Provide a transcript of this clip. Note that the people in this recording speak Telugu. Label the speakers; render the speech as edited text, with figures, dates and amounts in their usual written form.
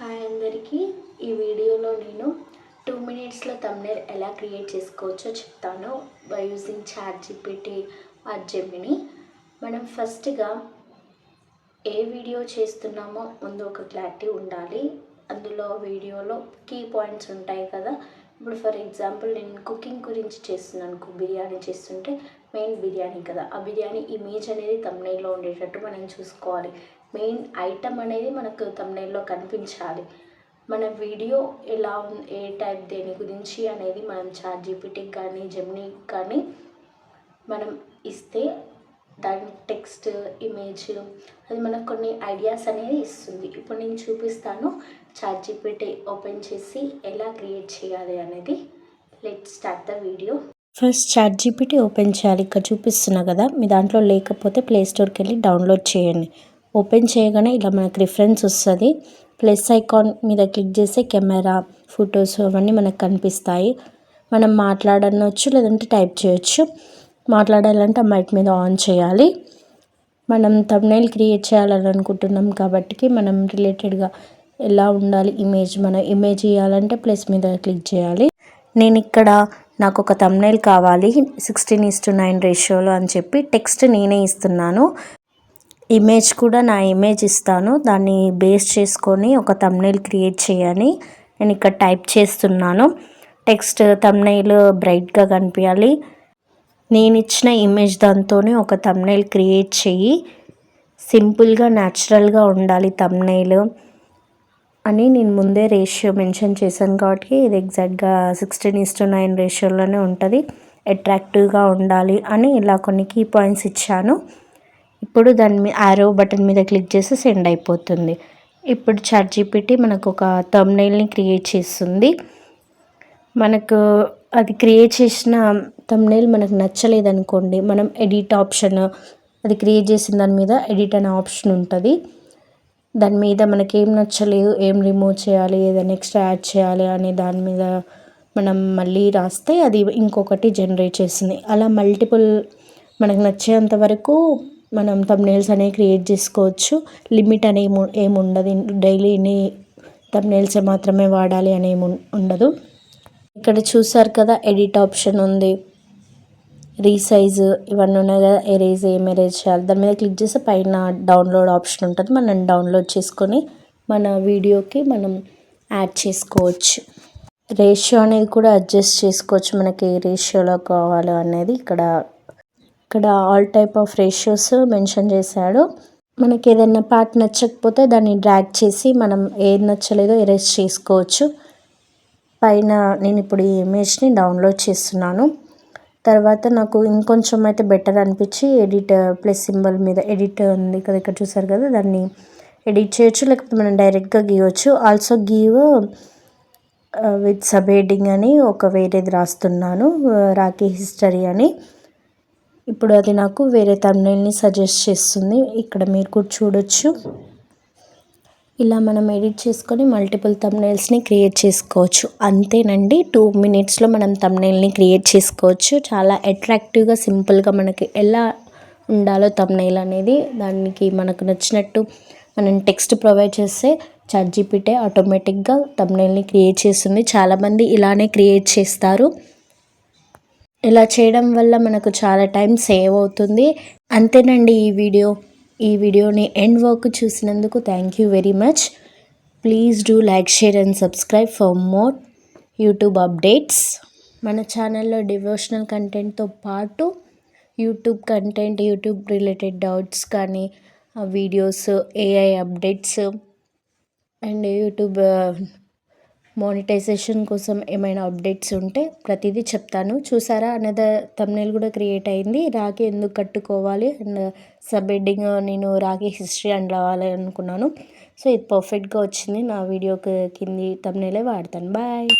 Speaker 1: హాయ్ అందరికీ. ఈ వీడియోలో నేను 2 మినిట్స్లో థంబ్నెయిల్ ఎలా క్రియేట్ చేసుకోవచ్చో చెప్తాను by using ChatGPT or Gemini. మనం ఫస్ట్‌గా ఏ వీడియో చేస్తున్నామో ముందు ఒక క్లారిటీ ఉండాలి. అందులో వీడియోలో కీ పాయింట్స్ ఉంటాయి కదా. ఇప్పుడు ఫర్ ఎగ్జాంపుల్ నేను కుకింగ్ గురించి చేస్తున్నాను, బిర్యానీ చేస్తుంటే మెయిన్ బిర్యానీ కదా, ఆ బిర్యానీ ఇమేజ్ అనేది థంబ్నెయిల్లో ఉండేటట్టు మనం చూసుకోవాలి. మెయిన్ ఐటమ్ అనేది మనకు థంబ్నెయిల్లో కనిపించాలి. మన వీడియో ఎలా ఏ టైప్ దేని గురించి అనేది మనం చాట్‌జీపీటీకి కానీ జెమినీకి కానీ మనం ఇస్తే దాని టెక్స్ట్ ఇమేజ్ అది మనకు కొన్ని ఐడియాస్ అనేది ఇస్తుంది. ఇప్పుడు నేను చూపిస్తాను చాట్‌జీపీటీ ఓపెన్ చేసి ఎలా క్రియేట్ చేయాలి అనేది. Let's start the video. First ChatGPT open చేయాలి. ఇక్కడ చూపిస్తున్నా కదా, మీ దాంట్లో లేకపోతే ప్లే స్టోర్కి వెళ్ళి డౌన్లోడ్ చేయండి. ఓపెన్ చేయగానే ఇలా మనకు రిఫరెన్స్ వస్తుంది. ప్లస్ ఐకాన్ మీద క్లిక్ చేస్తే కెమెరా, ఫొటోస్ అవన్నీ మనకు కనిపిస్తాయి. మనం మాట్లాడనొచ్చు, లేదంటే టైప్ చేయొచ్చు. మాట్లాడాలంటే ఆ మైక్ మీద ఆన్ చేయాలి. మనం థంబ్నెయిల్ క్రియేట్ చేయాలని అనుకుంటున్నాం కాబట్టి మనం రిలేటెడ్గా ఎలా ఉండాలి ఇమేజ్, మన ఇమేజ్ ఇవ్వాలంటే ప్లస్ మీద క్లిక్ చేయాలి. నేను ఇక్కడ నాకు ఒక థంబ్నెయిల్ కావాలి 16:9 రేషియోలో అని చెప్పి టెక్స్ట్ నేనే ఇస్తున్నాను. ఇమేజ్ కూడా నా ఇమేజ్ ఇస్తాను. దాన్ని బేస్ చేసుకొని ఒక థంబ్నెయిల్ క్రియేట్ చేయని నేను ఇక్కడ టైప్ చేస్తున్నాను. టెక్స్ట్ థంబ్నెయిల్ బ్రైట్గా కనిపించాలి. నేను ఇచ్చిన ఇమేజ్ దాంతోనే ఒక థంబ్నెయిల్ క్రియేట్ చేయి, సింపుల్గా న్యాచురల్గా ఉండాలి థంబ్నెయిల్ అని నేను ముందే రేషియో మెన్షన్ చేశాను కాబట్టి ఇది ఎగ్జాక్ట్గా 16:9 రేషియోలోనే ఉంటుంది. అట్రాక్టివ్గా ఉండాలి అని ఇలా కొన్ని కీ పాయింట్స్ ఇచ్చాను. ఇప్పుడు దాని మీద యారో బటన్ మీద క్లిక్ చేసి సెండ్ అయిపోతుంది. ఇప్పుడు చాట్‌జీపీటీ మనకు ఒక థంబ్నెయిల్ని క్రియేట్ చేస్తుంది. మనకు అది క్రియేట్ చేసిన థంబ్నెయిల్ మనకు నచ్చలేదనుకోండి, మనం ఎడిట్ ఆప్షన్, అది క్రియేట్ చేసిన దాని మీద ఎడిట్ అనే ఆప్షన్ ఉంటుంది. దాని మీద మనకి ఏం నచ్చలేదు, ఏం రిమూవ్ చేయాలి, ఏదైనా ఎక్స్ట్రా యాడ్ చేయాలి అనే దాని మీద మనం మళ్ళీ రాస్తే అది ఇంకొకటి జనరేట్ చేస్తుంది. అలా మల్టిపుల్ మనకు నచ్చేంత వరకు మనం థంబ్నెయిల్స్ అనేవి క్రియేట్ చేసుకోవచ్చు. లిమిట్ అనే ఏమి ఉండదు. డైలీ ఇన్ని థంబ్నెయిల్స్ మాత్రమే వాడాలి అని ఏమి ఉండదు. ఇక్కడ చూసారు కదా, ఎడిట్ ఆప్షన్ ఉంది, రీసైజ్ ఇవన్నీ ఉన్నాయి కదా, ఎరేజ్ ఏం ఎరేజ్ చేయాలి దాని మీద క్లిక్ చేస్తే పైన డౌన్లోడ్ ఆప్షన్ ఉంటుంది. మనం డౌన్లోడ్ చేసుకొని మన వీడియోకి మనం యాడ్ చేసుకోవచ్చు. రేషియో అనేది కూడా అడ్జస్ట్ చేసుకోవచ్చు, మనకి ఏ రేషియోలో కావాలో అనేది. ఇక్కడ all type of ratios mention చేశాడు. మనకి ఏదైనా పార్ట్ నచ్చకపోతే దాన్ని డ్రాగ్ చేసి మనం ఏది నచ్చలేదో ఎరేజ్ చేసుకోవచ్చు. పైన నేను ఇప్పుడు ఈ ఇమేజ్ని డౌన్లోడ్ చేస్తున్నాను. తర్వాత నాకు ఇంకొంచెం అయితే బెటర్ అనిపించి ఎడిట్ ప్లస్ సింబల్ మీద ఎడిట్ ఉంది కదా, ఇక్కడ చూసారు కదా, దాన్ని ఎడిట్ చేయొచ్చు, లేకపోతే మనం డైరెక్ట్గా గీయవచ్చు. Also give with sub heading అని ఒక వేరేది రాస్తున్నాను, రాఖీ హిస్టరీ అని. ఇప్పుడు అది నాకు వేరే థంబ్నెయిల్ని సజెస్ట్ చేస్తుంది. ఇక్కడ మీరు కూడా చూడొచ్చు. ఇలా మనం ఎడిట్ చేసుకొని మల్టిపుల్ థంబ్నెయిల్స్ని క్రియేట్ చేసుకోవచ్చు. అంతేనండి, 2 మినిట్స్లో మనం థంబ్నెయిల్ని క్రియేట్ చేసుకోవచ్చు. చాలా అట్రాక్టివ్గా సింపుల్గా మనకి ఎలా ఉండాలో థంబ్నెయిల్ అనేది, దానికి మనకు నచ్చినట్టు మనం టెక్స్ట్ ప్రొవైడ్ చేస్తే చాట్‌జీపీటీ ఆటోమేటిక్గా థంబ్నెయిల్ని క్రియేట్ చేస్తుంది. చాలామంది ఇలానే క్రియేట్ చేస్తారు. ఇలా చేయడం వల్ల మనకు చాలా టైం సేవ్ అవుతుంది. అంతేనండి ఈ వీడియోని ఎండ్ వరకు చూసినందుకు thank you very much. Please do like, share and subscribe for more YouTube updates. మన ఛానల్లో డివోషనల్ కంటెంట్తో పాటు YouTube content, YouTube related doubts కానీ, videos, AI updates and YouTube monetization కోసం ఏమైనా అప్డేట్స్ ఉంటే ప్రతిదీ చెప్తాను. చూసారా, అనదర్ థంబ్నెయిల్ కూడా క్రియేట్ అయింది. రాఖీ ఎందుకు కట్టుకోవాలి అండ్ సబ్ హెడ్డింగ్ నేను రాఖీ హిస్టరీ అని రావాలి అనుకున్నాను. సో ఇది పర్ఫెక్ట్గా వచ్చింది. నా వీడియోకి కింది థంబ్నెయిలే వాడతాను. బాయ్.